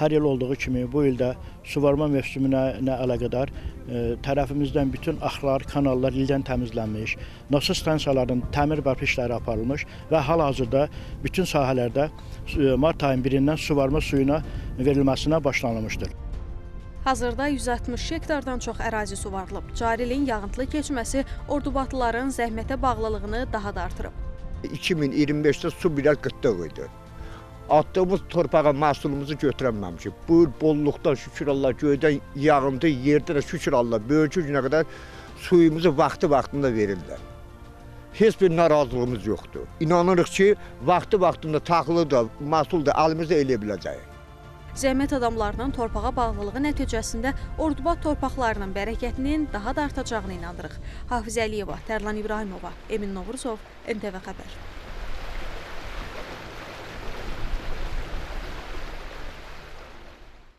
hər il olduğu kimi bu ildə suvarma mövsümünə əlaqədar tərəfimizdən bütün axlar, kanallar ildən təmizlənmiş, nasос stansiyalarının təmir bərpa işləri aparılmış və hal-hazırda bütün sahələrdə mart ayının 1-dən suvarma suyuna verilməsinə başlanılmışdır. Hazırda 160 hektardan çox ərazi suvarılıb. Cari ilin yağıntılı keçməsi Ordubatlıların zəhmətə bağlılığını daha da artırıb. 2025-də su biraz qıtlıq idi. Attığımız torpağa məhsulumuzu götürəməmişik. Bu bolluqdan şükür Allah, göydən yağıntı, yerdə də şükür Allah, bölgü günə qədər suyumuzu vaxtında verirlər. Heç bir narazılığımız yoxdur. İnanırıq ki, vaxtında taxılı da, məhsul da əlimizdə eləyə biləcəyik. Zəhmət adamlarının torpağa bağlılığı nəticəsində Ordubat torpaqlarının bərəkətinin daha da artacağını inandırıq. Hafiz Əliyeva, Tərlan İbrahimova, Emin Novruzov, NTV Xəbər.